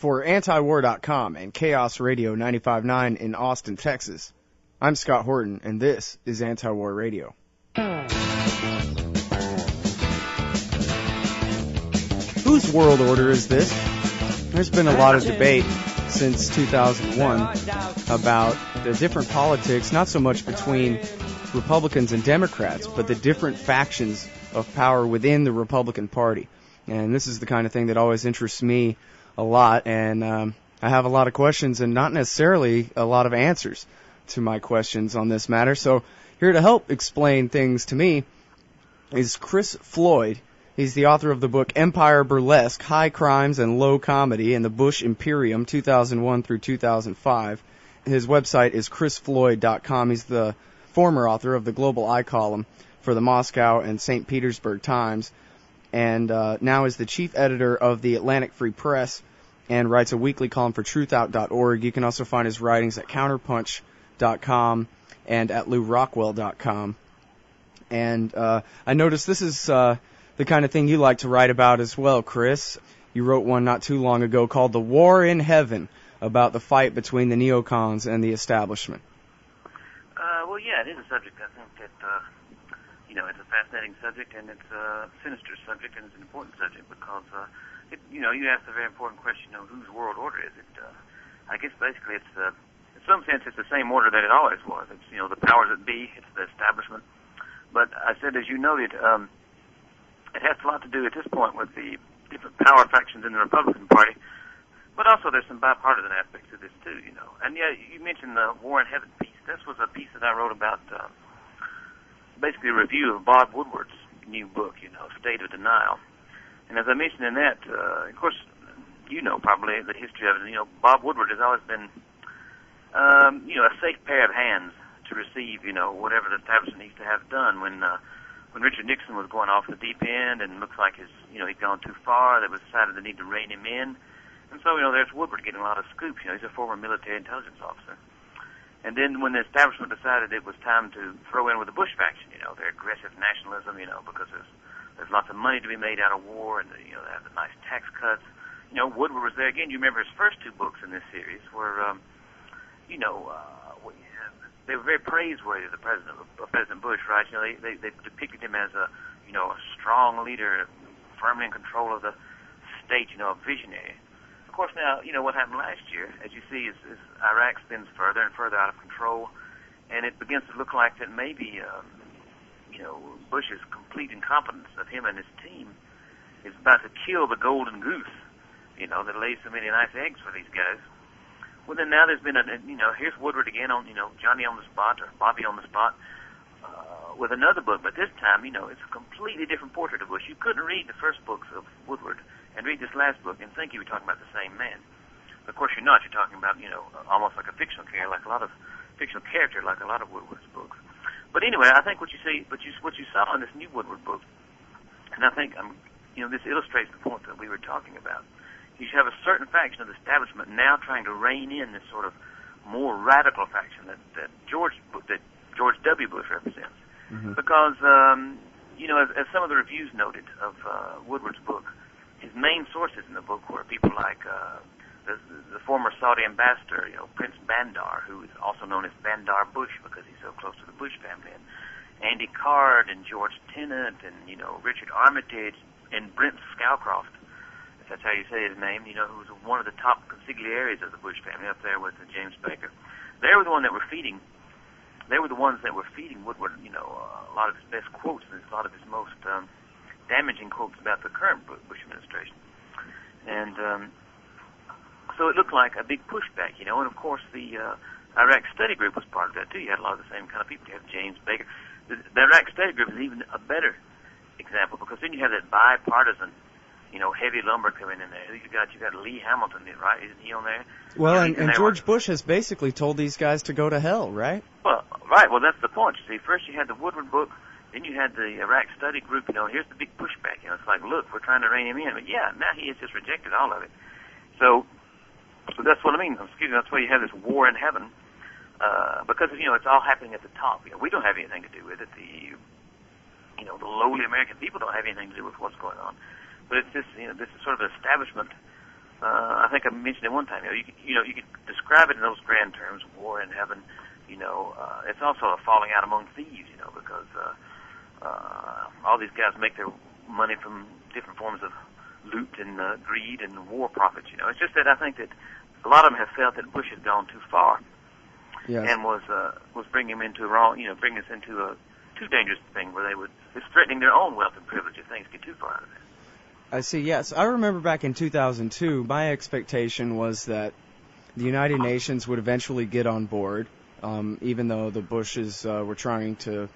For Antiwar.com and Chaos Radio 95.9 in Austin, Texas, I'm Scott Horton, and this is Antiwar Radio. Whose world order is this? There's been a lot of debate since 2001 about the different politics, not so much between Republicans and Democrats, but the different factions of power within the Republican Party. And this is the kind of thing that always interests me a lot, and I have a lot of questions and not necessarily a lot of answers to my questions on this matter. So here to help explain things to me is Chris Floyd. He's the author of the book Empire Burlesque, High Crimes and Low Comedy in the Bush Imperium, 2001 through 2005. His website is chrisfloyd.com. He's the former author of the Global Eye column for the Moscow and St. Petersburg Times, and now is the chief editor of the Atlantic Free Press and writes a weekly column for truthout.org. You can also find his writings at counterpunch.com and at lourockwell.com. And I noticed this is the kind of thing you like to write about as well, Chris. You wrote one not too long ago called The War in Heaven, about the fight between the neocons and the establishment. Well, yeah, it is a subject. I think that, it's a fascinating subject, and it's a sinister subject, and it's an important subject because, you asked a very important question of whose world order is it. I guess basically it's, in some sense, it's the same order that it always was. It's, the powers that be, it's the establishment. But I said, as you noted, it has a lot to do at this point with the different power factions in the Republican Party, but also there's some bipartisan aspects to this too, And yeah, you mentioned the War in Heaven piece. This was a piece that I wrote about, basically a review of Bob Woodward's new book, State of Denial. And as I mentioned in that, of course, probably the history of it. Bob Woodward has always been, a safe pair of hands to receive, whatever the establishment needs to have done when Richard Nixon was going off the deep end and looks like he'd gone too far, they decided they need to rein him in. And so, there's Woodward getting a lot of scoops. He's a former military intelligence officer. And then when the establishment decided it was time to throw in with the Bush faction, their aggressive nationalism, because there's lots of money to be made out of war, and they have the nice tax cuts. Woodward was there again. You remember his first two books in this series were, they were very praiseworthy of the President Bush, right? They depicted him as a strong leader, firmly in control of the state, a visionary. Of course, now, what happened last year, as you see, is Iraq spins further and further out of control, and it begins to look like that maybe, Bush's complete incompetence of him and his team is about to kill the golden goose, that lays so many nice eggs for these guys. Well, then now there's been here's Woodward again on, Johnny on the spot, or Bobby on the spot, with another book, but this time, it's a completely different portrait of Bush. You couldn't read the first books of Woodward and read this last book and think you were talking about the same man. Of course, you're not. You're talking about, almost like a fictional character, like a lot of Woodward's books. But anyway, I think what you saw in this new Woodward book, and I think this illustrates the point that we were talking about. You have a certain faction of the establishment now trying to rein in this sort of more radical faction that George W. Bush represents. Mm-hmm. Because, as some of the reviews noted of Woodward's book, his main sources in the book were people like the former Saudi ambassador, Prince Bandar, who is also known as Bandar Bush because he's so close to the Bush family, and Andy Card and George Tenet and, Richard Armitage and Brent Scowcroft, if that's how you say his name, who was one of the top consigliaries of the Bush family up there with James Baker. They were the ones that were feeding Woodward, a lot of his best quotes and a lot of his most damaging quotes about the current Bush administration. And so it looked like a big pushback, and of course the Iraq Study Group was part of that too. You had a lot of the same kind of people. You have James Baker. The Iraq Study Group is even a better example because then you have that bipartisan, heavy lumber coming in there. You got Lee Hamilton, right? Isn't he on there? Well, and George Bush has basically told these guys to go to hell, right? Well, right. Well, that's the point. You see, first you had the Woodward book, then you had the Iraq Study Group. Here's the big pushback. It's like, look, we're trying to rein him in, but yeah, now he has just rejected all of it. So that's what I mean. That's why you have this war in heaven, because it's all happening at the top. We don't have anything to do with it. The lowly American people don't have anything to do with what's going on. But it's this, this is sort of an establishment. I think I mentioned it one time. You could describe it in those grand terms: war in heaven. It's also a falling out among thieves. Because all these guys make their money from different forms of loot and greed and war profits. It's just that I think that a lot of them have felt that Bush has gone too far, yes, and was bringing them into bringing us into a too dangerous thing where it's threatening their own wealth and privilege if things get too far out of it. I see. Yes, I remember back in 2002, my expectation was that the United Nations would eventually get on board, even though the Bushes were trying to.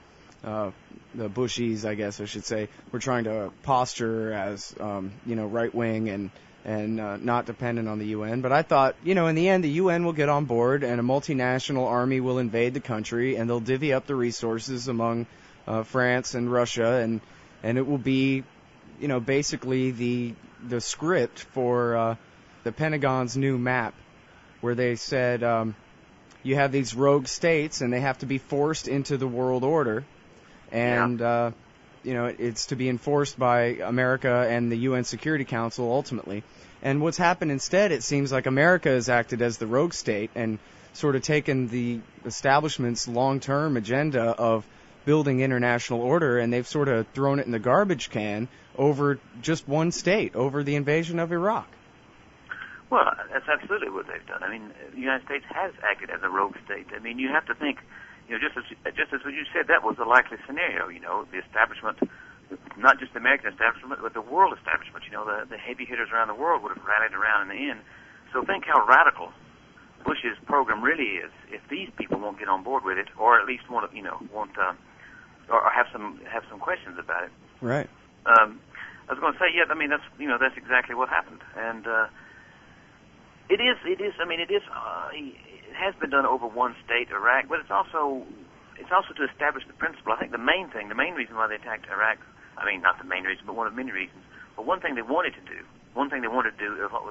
The Bushies, I guess I should say, were trying to posture as, right-wing and not dependent on the UN. But I thought, in the end, the UN will get on board and a multinational army will invade the country and they'll divvy up the resources among France and Russia, and it will be, basically the script for the Pentagon's new map, where they said you have these rogue states and they have to be forced into the world order. And, it's to be enforced by America and the UN Security Council ultimately. And what's happened instead, it seems like America has acted as the rogue state and sort of taken the establishment's long-term agenda of building international order, and they've sort of thrown it in the garbage can over just one state, over the invasion of Iraq. Well, that's absolutely what they've done. I mean, the United States has acted as a rogue state. I mean, you have to think... just as what you said, that was the likely scenario. The establishment, not just the American establishment, but the world establishment. The heavy hitters around the world would have rallied around in the end. So think how radical Bush's program really is. If these people won't get on board with it, or at least or have some questions about it. Right. I was going to say, that's exactly what happened, and it has been done over one state, Iraq, but it's also to establish the principle. I think the main reason why they attacked Iraq, not the main reason, but one of many reasons, but one thing they wanted to do,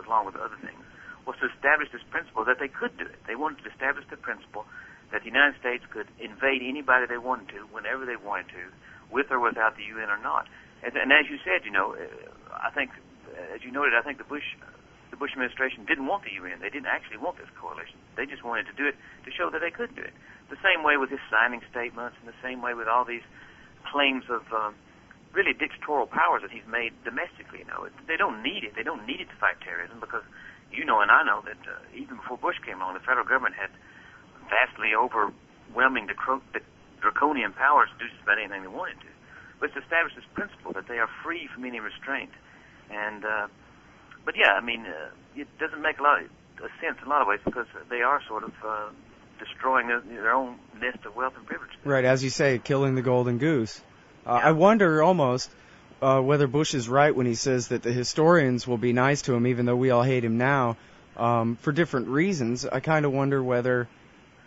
along with other things, was to establish this principle that they could do it. They wanted to establish the principle that the United States could invade anybody they wanted to, whenever they wanted to, with or without the UN or not. And as you said, I think, as you noted, I think the Bush administration didn't want the UN. They didn't actually want this coalition. They just wanted to do it to show that they could do it. The same way with his signing statements, and the same way with all these claims of really dictatorial powers that he's made domestically. They don't need it. They don't need it to fight terrorism because and I know that even before Bush came along, the federal government had vastly overwhelming draconian powers to do just about anything they wanted to. But it's established this principle that they are free from any restraint. And But yeah, it doesn't make a lot of sense in a lot of ways because they are sort of destroying their own nest of wealth and privilege. Right, as you say, killing the golden goose. I wonder almost whether Bush is right when he says that the historians will be nice to him, even though we all hate him now, for different reasons. I kind of wonder whether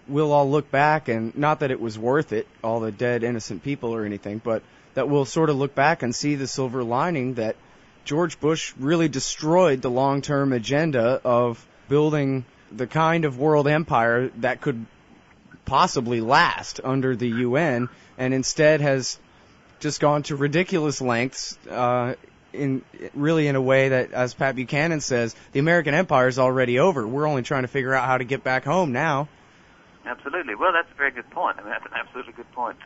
we'll all look back, and not that it was worth it, all the dead innocent people or anything, but that we'll sort of look back and see the silver lining that George Bush really destroyed the long-term agenda of building the kind of world empire that could possibly last under the UN, and instead has just gone to ridiculous lengths in a way that, as Pat Buchanan says, the American empire is already over. We're only trying to figure out how to get back home now. Absolutely. Well, that's a very good point. That's an absolutely good point.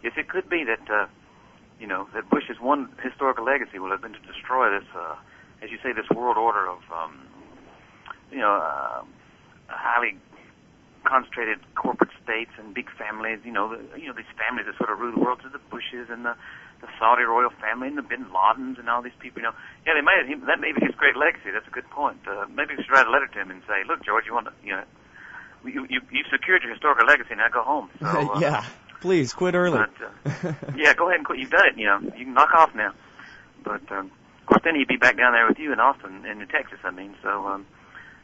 Yes, it could be that that Bush's one historical legacy will have been to destroy this, as you say, this world order of, highly concentrated corporate states and big families. These families that sort of rule the world, to the Bushes and the Saudi royal family and the Bin Ladens and all these people. That may be his great legacy. That's a good point. Maybe we should write a letter to him and say, look, George, you've secured your historical legacy. Now go home. So, yeah. Please, quit early. Yeah, go ahead and quit. You've done it, you can knock off now. But, of course, then he'd be back down there with you in Austin, in Texas, so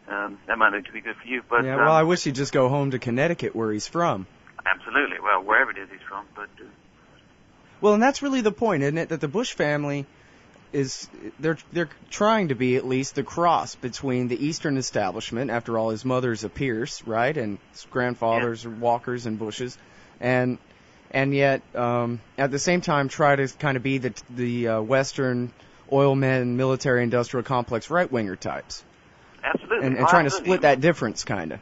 that might need to be good for you. But, yeah, well, I wish he'd just go home to Connecticut, where he's from. Absolutely. Well, wherever it is he's from. But well, and that's really the point, isn't it, that the Bush family they're trying to be at least the cross between the Eastern establishment, after all, his mother's a Pierce, right, and his grandfathers are Walkers and Bushes, and yet, at the same time, try to kind of be the Western oil men, military-industrial complex right-winger types. Absolutely. And trying to split that difference, kind of.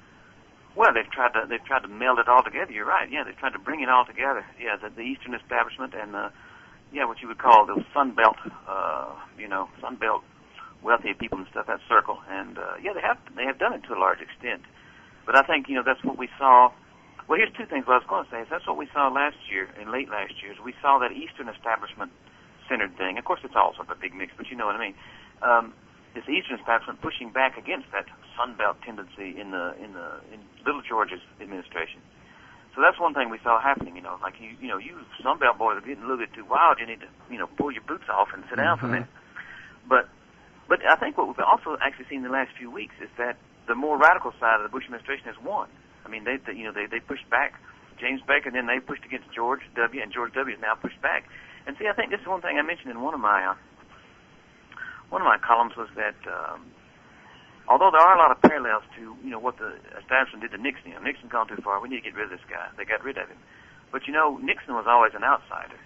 Well, they've tried to meld it all together. You're right. Yeah, they've tried to bring it all together. Yeah, the Eastern establishment and what you would call the Sun Belt, Sun Belt wealthy people and stuff. That circle, and they have done it to a large extent. But I think that's what we saw. Well, here's two things. What I was going to say is that's what we saw last year, in late last year. Is we saw that Eastern establishment centered thing. Of course, it's all sort of a big mix, but you know what I mean. This Eastern establishment pushing back against that Sun Belt tendency in Little George's administration. So that's one thing we saw happening. Like you Sun Belt boys are getting a little bit too wild. You need to pull your boots off and sit down for a minute. But I think what we've also actually seen in the last few weeks is that the more radical side of the Bush administration has won. I mean, they pushed back James Baker, and then they pushed against George W., and George W. has now pushed back. And see, I think this is one thing I mentioned in one of my columns was that although there are a lot of parallels to what the establishment did to Nixon. Nixon gone too far. We need to get rid of this guy. They got rid of him. But Nixon was always an outsider.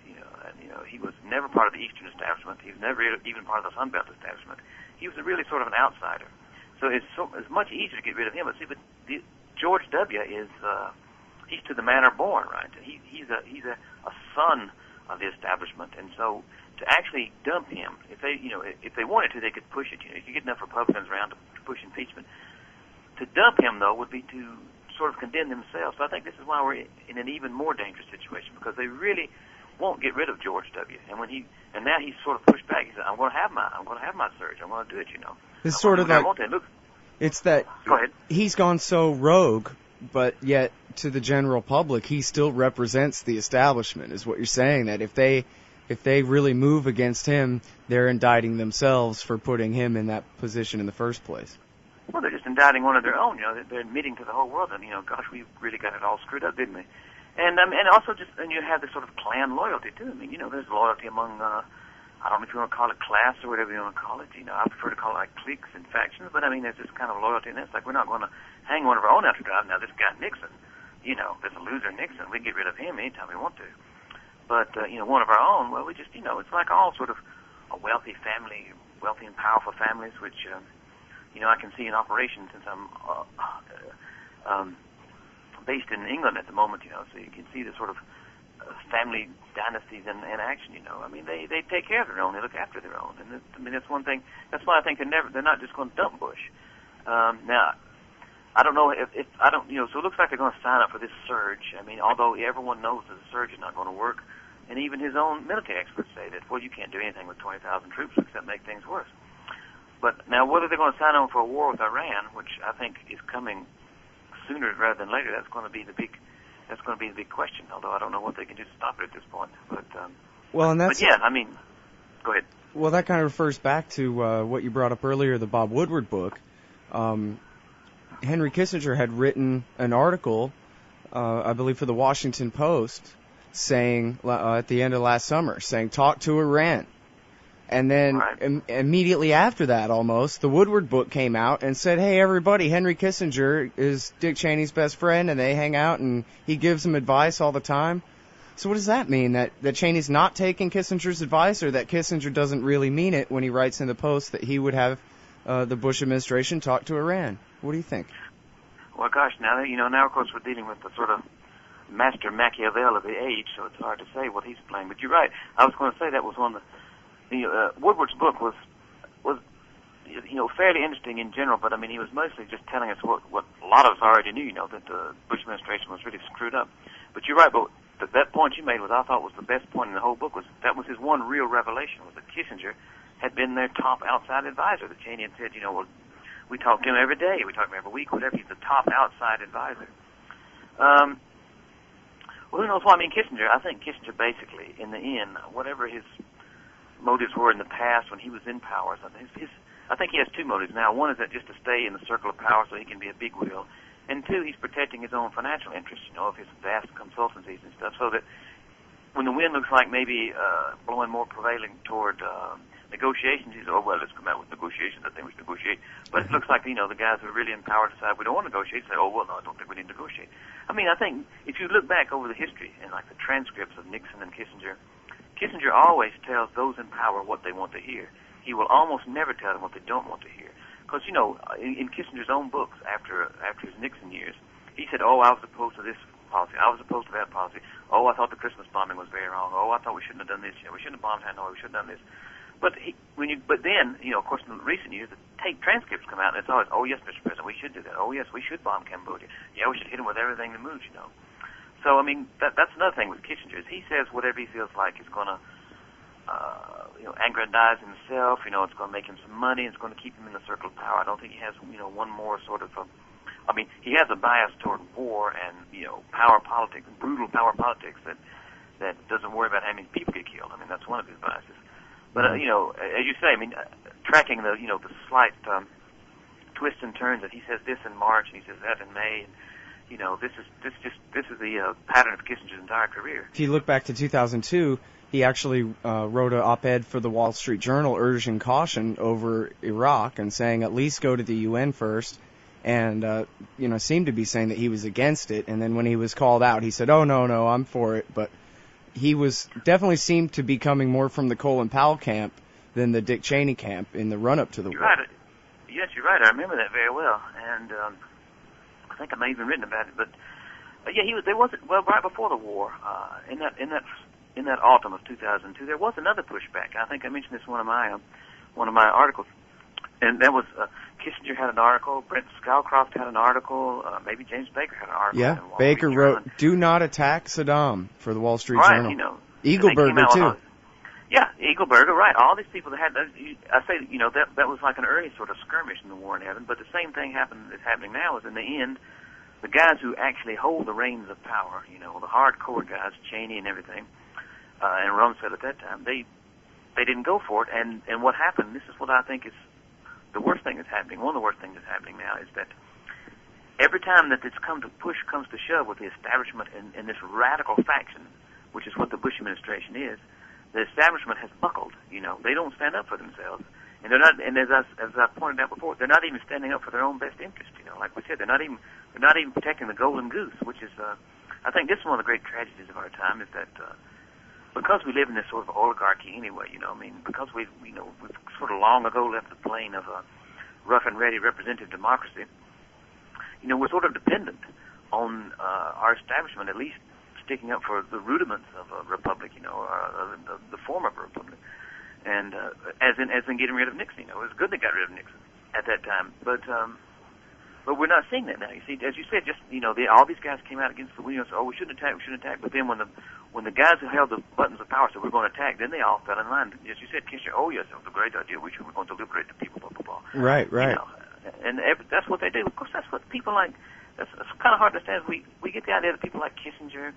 He was never part of the Eastern establishment. He was never even part of the Sun Belt establishment. He was really sort of an outsider. So it's much easier to get rid of him. But see, George W. is he's to the manner born, right? He's a son of the establishment, and so to actually dump him, if they wanted to, they could push it. If you get enough Republicans around to push impeachment, to dump him though would be to sort of condemn themselves. So I think this is why we're in an even more dangerous situation, because they really won't get rid of George W. And now he's sort of pushed back. He said, "I'm going to have my surge. I'm going to do it." It's sort of like it's that Go ahead. He's gone so rogue, but yet to the general public, he still represents the establishment. Is what you're saying, that if they really move against him, they're indicting themselves for putting him in that position in the first place. Well, they're just indicting one of their own. They're admitting to the whole world that gosh, we really got it all screwed up, didn't we? And also you have this sort of clan loyalty too. I mean, there's loyalty among I don't know if you want to call it class or whatever you want to call it. I prefer to call it like cliques and factions, but I mean, there's this kind of loyalty in this. Like, we're not going to hang one of our own out to dry. Now, this guy Nixon, this loser Nixon, we can get rid of him anytime we want to. But, one of our own, well, we just, it's like all sort of a wealthy family, wealthy and powerful families, which, I can see in operation since I'm based in England at the moment, so you can see the sort of family dynasties in action. I mean, they take care of their own, they look after their own, and that's one thing. That's why I think they're not just going to dump Bush. Now, I don't know if I don't, so it looks like they're going to sign up for this surge. I mean, although everyone knows that the surge is not going to work, and even his own military experts say that, well, you can't do anything with 20,000 troops except make things worse. But now, whether they're going to sign on for a war with Iran, which I think is coming sooner rather than later, that's going to be the big question. Although I don't know what they can do to stop it at this point. But I mean, go ahead. Well, that kind of refers back to what you brought up earlier, the Bob Woodward book. Henry Kissinger had written an article, I believe, for the Washington Post, saying at the end of last summer, saying talk to Iran. And then immediately after that, almost, the Woodward book came out and said, hey, everybody, Henry Kissinger is Dick Cheney's best friend, and they hang out, and he gives them advice all the time. So what does that mean, that Cheney's not taking Kissinger's advice, or that Kissinger doesn't really mean it when he writes in the Post that he would have the Bush administration talk to Iran? What do you think? Well, gosh, now of course, we're dealing with the sort of master Machiavel of the age, so it's hard to say what he's playing. But you're right. I was going to say that was one of the Woodward's book was fairly interesting in general, but I mean, he was mostly just telling us what a lot of us already knew, that the Bush administration was really screwed up. But you're right, but that point you made I thought was the best point in the whole book, was that was his one real revelation, was that Kissinger had been their top outside advisor. That Cheney had said, well, we talk to him every day, we talk to him every week, whatever. He's the top outside advisor. Well, who knows what? I mean, Kissinger, I think Kissinger basically, in the end, whatever his motives were in the past when he was in power, I think he has two motives now. One is that just to stay in the circle of power so he can be a big wheel. And two, he's protecting his own financial interests, of his vast consultancies and stuff, so that when the wind looks like maybe blowing more prevailing toward negotiations, he says, oh, well, let's come out with negotiations. I think we should negotiate. But it looks like, the guys who are really in power decide we don't want to negotiate, say, oh, well, no, I don't think we need to negotiate. I mean, I think if you look back over the history and like the transcripts of Nixon and Kissinger always tells those in power what they want to hear. He will almost never tell them what they don't want to hear. Of because in Kissinger's own books after his Nixon years, he said, "Oh, I was opposed to this policy. I was opposed to that policy. Oh, I thought the Christmas bombing was very wrong. Oh, I thought we shouldn't have done this. We shouldn't have bombed Hanoi. We shouldn't have done this." But then, of course, in recent years, the tape transcripts come out, and it's always, "Oh, yes, Mr. President, we should do that. Oh, yes, we should bomb Cambodia. Yeah, we should hit them with everything that moves, So, I mean, that's another thing with Kissinger, is he says whatever he feels like is going to, aggrandize himself. It's going to make him some money. It's going to keep him in the circle of power. I don't think he has, one more sort of he has a bias toward war and, power politics, brutal power politics that doesn't worry about how many people get killed. I mean, that's one of his biases. But, as you say, tracking the slight twists and turns, that he says this in March and he says that in May, and, this is the pattern of Kissinger's entire career. If you look back to 2002, he actually wrote an op-ed for the Wall Street Journal urging caution over Iraq and saying at least go to the UN first, and seemed to be saying that he was against it. And then when he was called out, he said, "Oh, no, I'm for it." But he was definitely seemed to be coming more from the Colin Powell camp than the Dick Cheney camp in the run-up to the war. Right. Yes, you're right. I remember that very well, and I think I may have even written about it. But yeah, there was right before the war, in that autumn of 2002, there was another pushback. I think I mentioned this in one of my articles, and that was Kissinger had an article, Brent Scowcroft had an article, maybe James Baker had an article. Yeah, Baker wrote, "Do not attack Saddam" for the Wall Street Journal. Eagleburger too. Yeah, Eagleburger, right. All these people that had those, I say, that was like an early sort of skirmish in the war in heaven, but the same thing is happening now, is in the end, the guys who actually hold the reins of power, the hardcore guys, Cheney and everything, and Rumsfeld at that time, they didn't go for it, and what happened, this is what I think is the worst thing that's happening, one of the worst things that's happening now, is that every time that push comes to shove with the establishment in this radical faction, which is what the Bush administration is, the establishment has buckled. They don't stand up for themselves, and they're not. And as I pointed out before, they're not even standing up for their own best interest. Like we said, they're not even protecting the golden goose, which is, I think, this is one of the great tragedies of our time, is that because we live in this sort of oligarchy anyway. Because we've sort of long ago left the plane of a rough and ready representative democracy. We're sort of dependent on our establishment, at least sticking up for the rudiments of a republic, the form of a republic, and as in getting rid of Nixon. It was good they got rid of Nixon at that time, but we're not seeing that now. You see, as you said, just all these guys came out against the we shouldn't attack. But then when the guys who held the buttons of power said we're going to attack, then they all fell in line. As you said, Kissinger, oh yes, it was a great idea. We're going to liberate the people. Blah blah blah. Right. And that's what they do. Of course, that's what people like. It's kind of hard to understand. We get the idea that people like Kissinger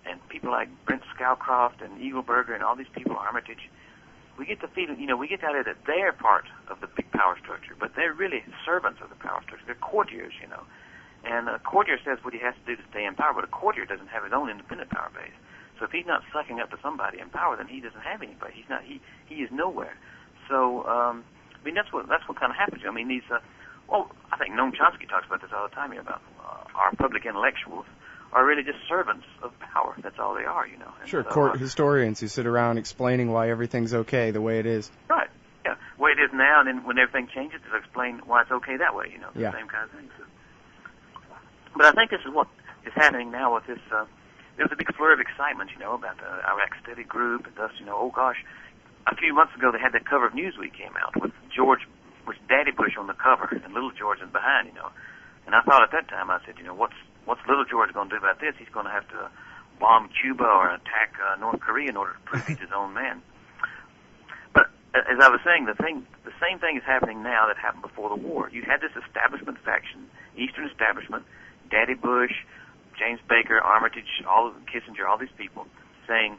and people like Brent Scowcroft and Eagleburger and all these people, Armitage, we get the feeling, we get the idea that they're part of the big power structure, but they're really servants of the power structure. They're courtiers, And a courtier says what he has to do to stay in power, but a courtier doesn't have his own independent power base. So if he's not sucking up to somebody in power, then he doesn't have anybody. He is nowhere. So, that's what kind of happens. I think Noam Chomsky talks about this all the time, about our public intellectuals are really just servants of power. That's all they are, And sure, so, court historians who sit around explaining why everything's okay the way it is. Right, yeah. The way it is now, and then when everything changes, they'll explain why it's okay that way, Yeah. The same kind of thing. So. But I think this is what is happening now with this, there's a big flurry of excitement, about the Iraq Study Group, and thus, oh gosh, a few months ago they had that cover of Newsweek came out with Daddy Bush on the cover, and little George is behind, And I thought at that time, I said, what's little George going to do about this? He's going to have to bomb Cuba or attack North Korea in order to prove he's his own man. But as I was saying, the same thing is happening now that happened before the war. You had this establishment faction, Eastern establishment, Daddy Bush, James Baker, Armitage, Kissinger, all these people saying,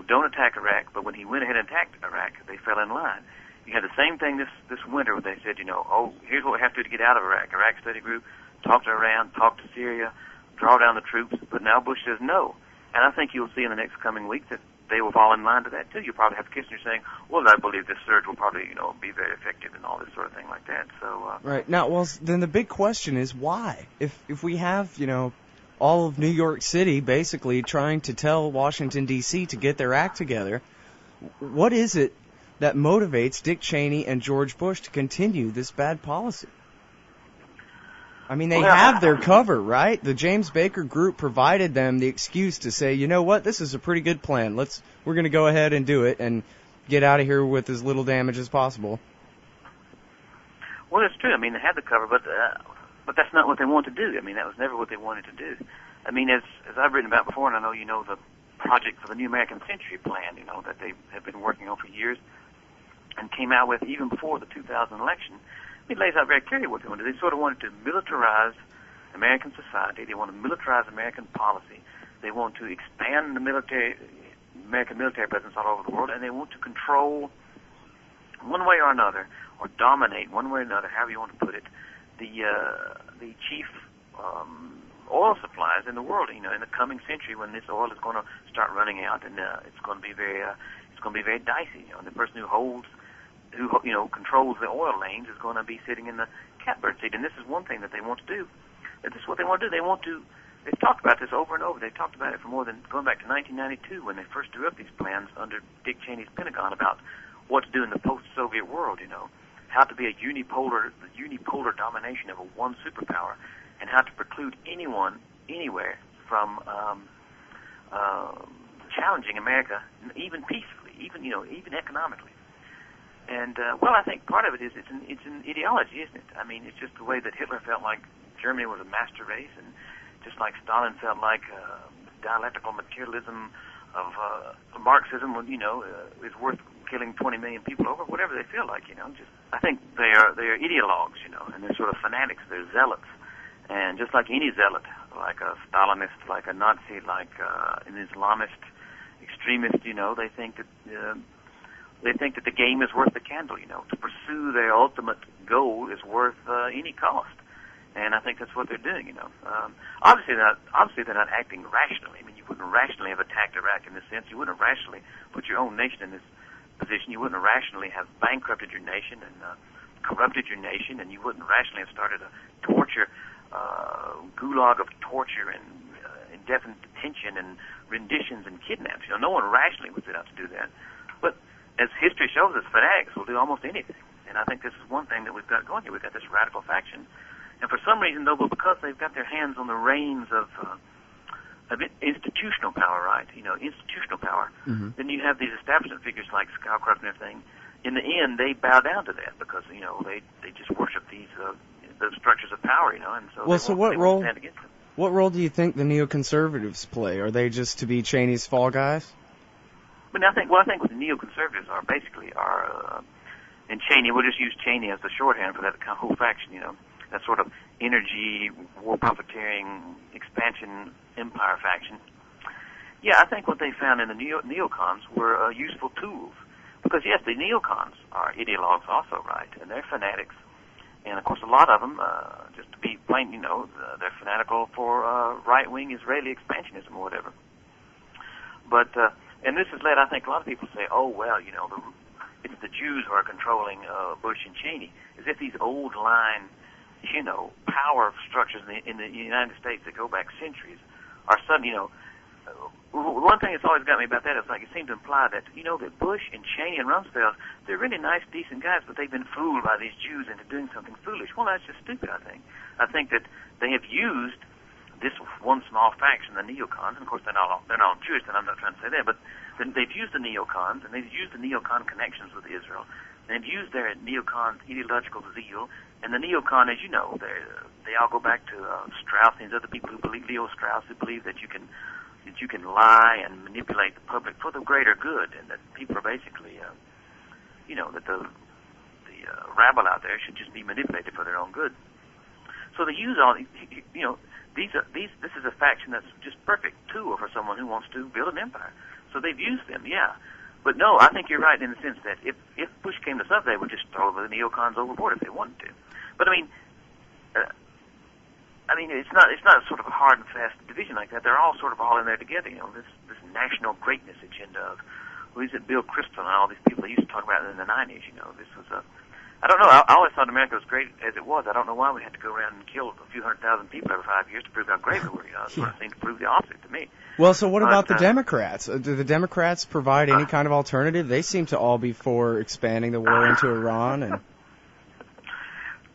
don't attack Iraq. But when he went ahead and attacked Iraq, they fell in line. You had the same thing this winter where they said, here's what we have to do to get out of Iraq. Iraq Study Group, talk to Iran, talk to Syria, draw down the troops. But now Bush says no. And I think you'll see in the next coming weeks that they will fall in line to that too. You'll probably have Kissinger saying, well, I believe this surge will probably, be very effective and all this sort of thing like that. So right. Now, well, then the big question is why? If we have, all of New York City basically trying to tell Washington, D.C. to get their act together, what is it that motivates Dick Cheney and George Bush to continue this bad policy? I mean, they have their cover, right? The James Baker Group provided them the excuse to say, you know what, this is a pretty good plan. We're going to go ahead and do it and get out of here with as little damage as possible. Well, it's true. I mean, they had the cover, but that's not what they wanted to do. I mean, that was never what they wanted to do. I mean, as I've written about before, and I know you know the project for the New American Century Plan, you know, that they have been working on for years and came out with even before the 2000 election. It lays out very clearly what they wanted. They sort of wanted to militarize American society. They want to militarize American policy. They want to expand the American military presence all over the world, and they want to control one way or another, or dominate one way or another, however you want to put it, the chief oil supplies in the world. You know, in the coming century, when this oil is going to start running out, and it's going to be very dicey. You know, and the person who controls the oil lanes is going to be sitting in the catbird seat. And this is one thing that they want to do. This is what they want to do. They've talked about this over and over. They've talked about it for more than, going back to 1992 when they first drew up these plans under Dick Cheney's Pentagon about what to do in the post-Soviet world, you know, how to be the unipolar domination of one superpower, and how to preclude anyone, anywhere, from challenging America, even peacefully, even economically. And I think part of it is it's an ideology, isn't it? I mean, it's just the way that Hitler felt like Germany was a master race, and just like Stalin felt like dialectical materialism of Marxism, is worth killing 20 million people over, whatever they feel like, you know. I think they are ideologues, you know, and they're sort of fanatics. They're zealots, and just like any zealot, like a Stalinist, like a Nazi, like an Islamist extremist, you know, they think that the game is worth the candle, you know. To pursue their ultimate goal is worth any cost, and I think that's what they're doing, you know. Obviously, they're not acting rationally. I mean, you wouldn't rationally have attacked Iraq in this sense. You wouldn't rationally put your own nation in this position. You wouldn't rationally have bankrupted your nation and corrupted your nation, and you wouldn't rationally have started a torture gulag of torture and indefinite detention and renditions and kidnaps. You know, no one rationally would set out to do that. But as history shows us, fanatics will do almost anything. And I think this is one thing that we've got going here. We've got this radical faction. And for some reason, though, because they've got their hands on the reins of institutional power, right? You know, institutional power. Mm-hmm. Then you have these establishment figures like Scowcroft and everything. In the end, they bow down to that because, you know, they just worship these structures of power, you know. And so they won't stand against them. What role do you think the neoconservatives play? Are they just to be Cheney's fall guys? I mean, I think what the neoconservatives are basically and Cheney, we'll just use Cheney as the shorthand for that whole faction, you know, that sort of energy, war profiteering, expansion, empire faction. Yeah, I think what they found in the neocons were useful tools. Because, yes, the neocons are ideologues also, right? And they're fanatics. And, of course, a lot of them, just to be plain, you know, they're fanatical for right-wing Israeli expansionism or whatever. But, and this has led, I think, a lot of people say, oh, well, you know, it's the Jews who are controlling Bush and Cheney, as if these old-line, you know, power structures in the United States that go back centuries are suddenly, you know, one thing that's always got me about that is like it seemed to imply that, you know, that Bush and Cheney and Rumsfeld, they're really nice, decent guys, but they've been fooled by these Jews into doing something foolish. Well, that's just stupid, I think. I think that they have used this one small faction, the neocons, and of course they're not all Jewish, and I'm not trying to say that, but they've used the neocons, and they've used the neocon connections with Israel. They've used their neocon ideological zeal, and the neocon, as you know, they all go back to Strauss and these other people who believe, Leo Strauss, who believe that you can lie and manipulate the public for the greater good, and that people are basically, you know, that the rabble out there should just be manipulated for their own good. So they use all, you know, this is a faction that's just perfect tool for someone who wants to build an empire. So they've used them, yeah. But no, I think you're right in the sense that if Bush came to stuff, they would just throw the neocons overboard if they wanted to. But I mean, it's not sort of a hard and fast division like that. They're all sort of all in there together. You know, this national greatness agenda of who is it, Bill Kristol and all these people they used to talk about it in the 90s. You know, this was I don't know. I always thought America was great as it was. I don't know why we had to go around and kill a few 100,000 people every 5 years to prove how great we were. It sort of seemed to prove the opposite to me. Well, so what about the Democrats? Do the Democrats provide any kind of alternative? They seem to all be for expanding the war into Iran. And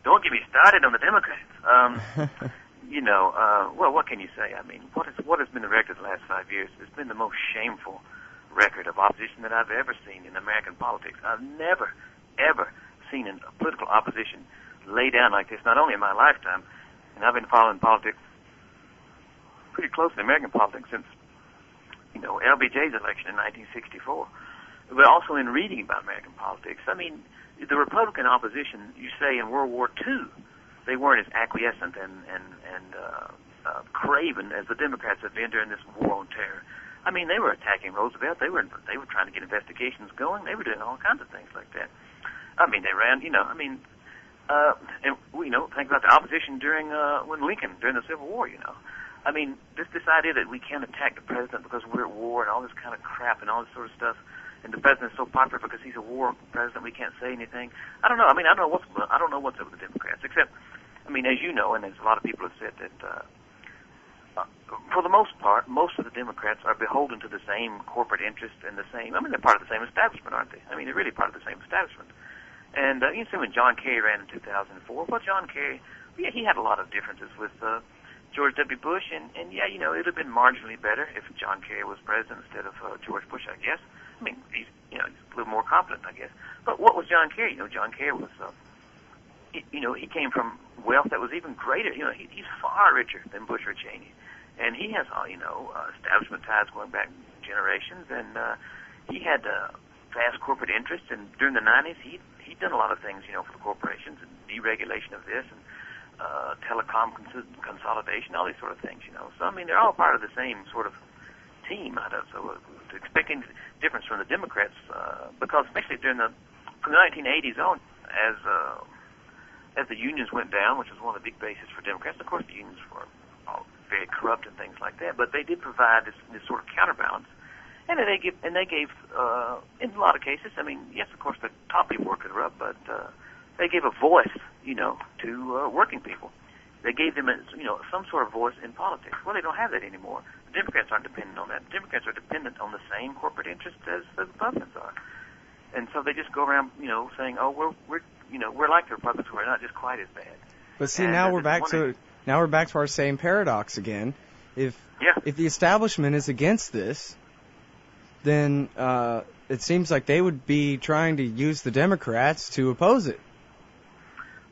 don't get me started on the Democrats. Well, what can you say? I mean, what has been the record the last 5 years? It's been the most shameful record of opposition that I've ever seen in American politics. I've never, ever seen a political opposition lay down like this, not only in my lifetime, and I've been following politics pretty closely, American politics, since, LBJ's election in 1964, but also in reading about American politics. I mean, the Republican opposition, you say, in World War II, they weren't as acquiescent and craven as the Democrats have been during this war on terror. I mean, they were attacking Roosevelt. They were trying to get investigations going. They were doing all kinds of things like that. I mean, they ran, think about the opposition during when Lincoln, during the Civil War, I mean, this idea that we can't attack the president because we're at war and all this kind of crap and all this sort of stuff, and the president's so popular because he's a war president, we can't say anything. I don't know. I mean, I don't know what's up with the Democrats, except, I mean, as you know, and as a lot of people have said, that for the most part, most of the Democrats are beholden to the same corporate interest and the same, I mean, they're part of the same establishment, aren't they? I mean, they're really part of the same establishment. And you see when John Kerry ran in 2004, well, John Kerry, yeah, he had a lot of differences with George W. Bush, and it would have been marginally better if John Kerry was president instead of George Bush, I guess. I mean, he's a little more competent, I guess. But what was John Kerry? John Kerry was, he came from wealth that was even greater. He's far richer than Bush or Cheney. And he has, establishment ties going back generations, and he had vast corporate interests, and during the 90s, he'd done a lot of things, for the corporations, and deregulation of this, and telecom consolidation, all these sort of things, So, I mean, they're all part of the same sort of team. So to expect any difference from the Democrats, because especially from the 1980s on, as the unions went down, which was one of the big bases for Democrats. Of course, the unions were all very corrupt and things like that, but they did provide this sort of counterbalance. And they gave in a lot of cases, I mean, yes, of course, the top people were corrupt, but they gave a voice, to working people. They gave them, some sort of voice in politics. Well, they don't have that anymore. The Democrats aren't dependent on that. The Democrats are dependent on the same corporate interests as the Republicans are. And so they just go around, saying, "Oh, we're like the Republicans. We're not just quite as bad." But see, now we're back to our same paradox again. If the establishment is against this, then it seems like they would be trying to use the Democrats to oppose it.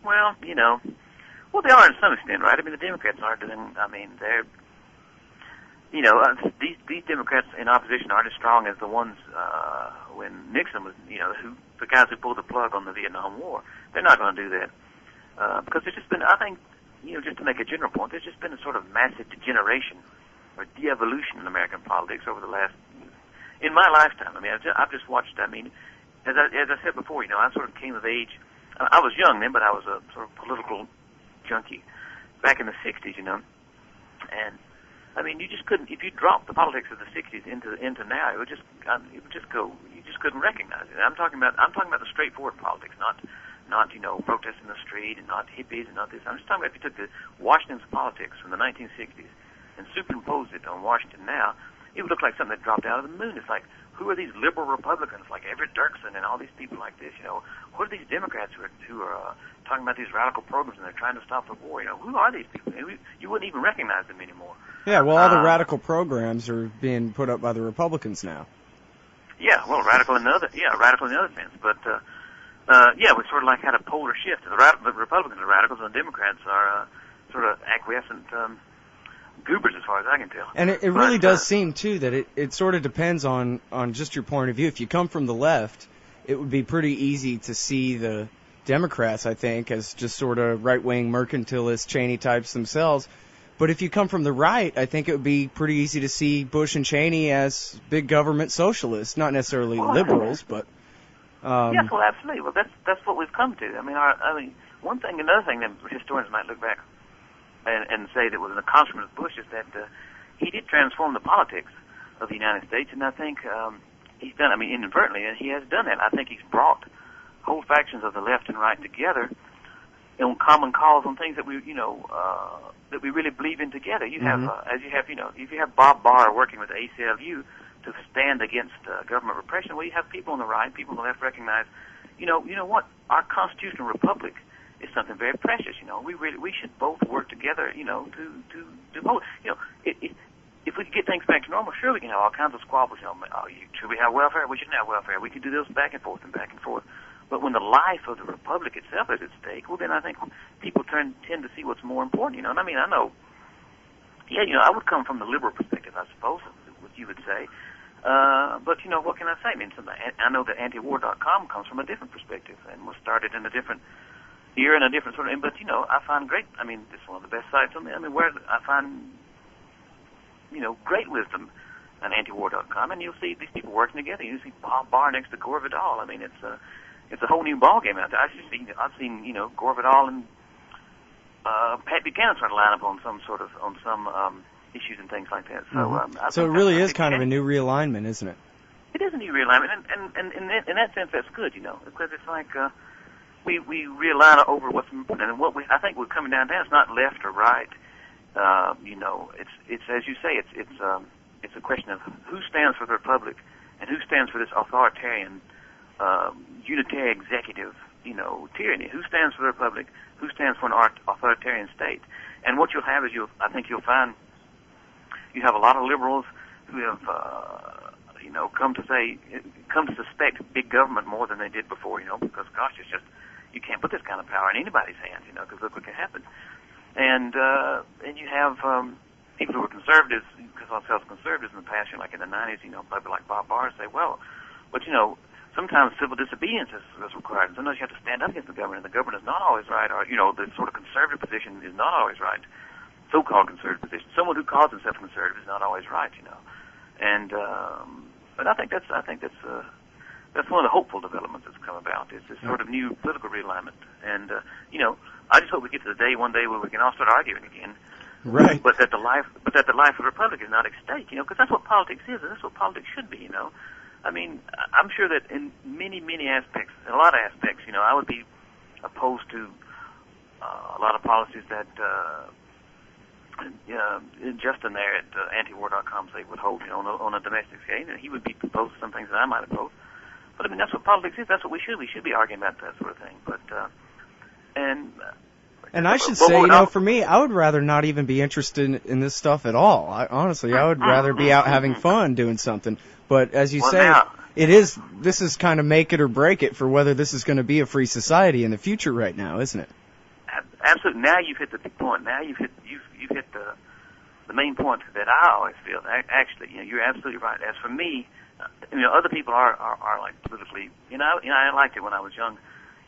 Well, they are to some extent, right? I mean, the Democrats aren't doing. I mean, they're, these Democrats in opposition aren't as strong as the ones when Nixon was, the guys who pulled the plug on the Vietnam War. They're not going to do that because there's just been, I think, just to make a general point, there's just been a sort of massive degeneration or de-evolution in American politics over the last, in my lifetime. I mean, I've just watched. I mean, as I said before, I sort of came of age. I was young then, but I was a sort of political junkie back in the 60s, And I mean, you just couldn't. If you dropped the politics of the 60s into now, it would just go. You just couldn't recognize it. I'm talking about the straightforward politics, not protests in the street and not hippies and not this. I'm just talking about if you took the Washington's politics from the 1960s and superimposed it on Washington now, it would look like something that dropped out of the moon. It's like, who are these liberal Republicans like Everett Dirksen and all these people like this? Who are these Democrats who are talking about these radical programs and they're trying to stop the war? Who are these people? You wouldn't even recognize them anymore. Yeah, well, all the radical programs are being put up by the Republicans now. Yeah, well, radical in the other sense, but we sort of like had a polar shift. The Republicans are radicals and the Democrats are sort of acquiescent goobers, as far as I can tell. And it really does seem, too, that it sort of depends on just your point of view. If you come from the left, it would be pretty easy to see the Democrats, I think, as just sort of right-wing mercantilist Cheney types themselves. But if you come from the right, I think it would be pretty easy to see Bush and Cheney as big government socialists, not necessarily liberals, but... yes, well, absolutely. Well, that's what we've come to. I mean, another thing that historians might look back and say that was an accomplishment of Bush is that he did transform the politics of the United States, and I think he's done. I mean, inadvertently, he has done that. I think he's brought hold factions of the left and right together on common cause on things that we, that we really believe in together. You have, if you have Bob Barr working with the ACLU to stand against government repression, well, you have people on the right, people on the left recognize, you know what, our constitutional republic is something very precious. We should both work together, to both. If we could get things back to normal, sure, we can have all kinds of squabbles. Should we have welfare? We shouldn't have welfare. We can do this back and forth and back and forth. But when the life of the republic itself is at stake, well, then I think people tend to see what's more important. And I mean, I know, I would come from the liberal perspective, I suppose, what you would say. But, what can I say? I mean, I know that Antiwar.com comes from a different perspective and was started in a different year and a different sort of, but, I find great, it's one of the best sites on there. Where I find, great wisdom on Antiwar.com, and you'll see these people working together. You see Bob Barr next to Gore Vidal. It's a whole new ballgame out there. I've seen Gore Vidal and Pat Buchanan sort of line up on some issues and things like that. So, so it really is kind of a new realignment, isn't it? It is a new realignment, and in that sense, that's good, because it's like we realign over what's important, and I think we're coming down to. It's not left or right. It's as you say, it's a question of who stands for the republic and who stands for this authoritarian, unitary executive, tyranny. Who stands for the republic? Who stands for an authoritarian state? And what you'll have is I think you'll find you have a lot of liberals who have, come to suspect big government more than they did before, because gosh, it's just you can't put this kind of power in anybody's hands, because look what can happen. And you have people who were conservatives, because ourselves conservatives in the past, like in the 90s, people like Bob Barr say, well, but sometimes civil disobedience is required. Sometimes you have to stand up against the government, and the government is not always right, or the sort of conservative position is not always right. So-called conservative position. Someone who calls himself conservative is not always right, And but I think that's one of the hopeful developments that's come about. Is this sort of new political realignment, and I just hope we get to the day one day where we can all start arguing again. Right. But that the life of the republic is not at stake, because that's what politics is, and that's what politics should be, I'm sure that in many, many aspects, in a lot of aspects, I would be opposed to a lot of policies that Justin there at Antiwar.com say would hold, on a domestic scale. He would be opposed to some things that I might oppose. But that's what politics is. That's what we should. We should be arguing about that sort of thing. But and I should say, for me, I would rather not even be interested in this stuff at all. Honestly, I would rather be out having fun doing something. But as you say, this is kind of make it or break it for whether this is going to be a free society in the future right now, isn't it? Absolutely. Now you've hit the big point. Now you've hit the main point that I always feel. Actually, you're absolutely right. As for me, other people are like politically. I liked it when I was young.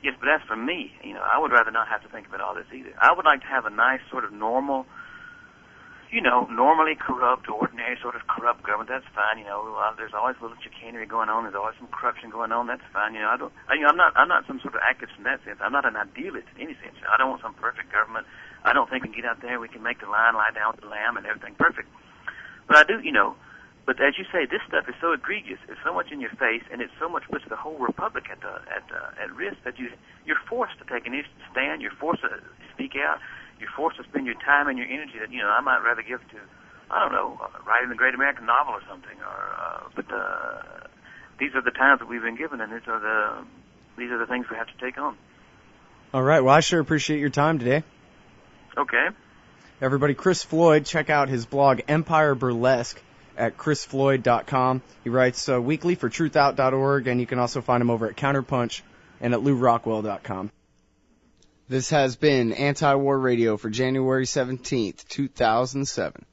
Yes, but as for me, I would rather not have to think about all this either. I would like to have a nice sort of normal, normally corrupt, ordinary sort of corrupt government. That's fine. There's always a little chicanery going on. There's always some corruption going on. That's fine. I'm not some sort of activist in that sense. I'm not an idealist in any sense. I don't want some perfect government. I don't think we can get out there, we can make the lion lie down with the lamb and everything perfect. But I do, but as you say, this stuff is so egregious, it's so much in your face, and it so much puts the whole republic at risk that you're forced to take an stand, you're forced to speak out, you're forced to spend your time and your energy that, I might rather give to, writing the great American novel or something, but these are the times that we've been given, and these are the things we have to take on. All right, well, I sure appreciate your time today. Okay. Everybody, Chris Floyd, check out his blog, Empire Burlesque, at chrisfloyd.com. He writes weekly for truthout.org, and you can also find him over at Counterpunch and at LouRockwell.com. This has been Antiwar Radio for January 17th, 2007.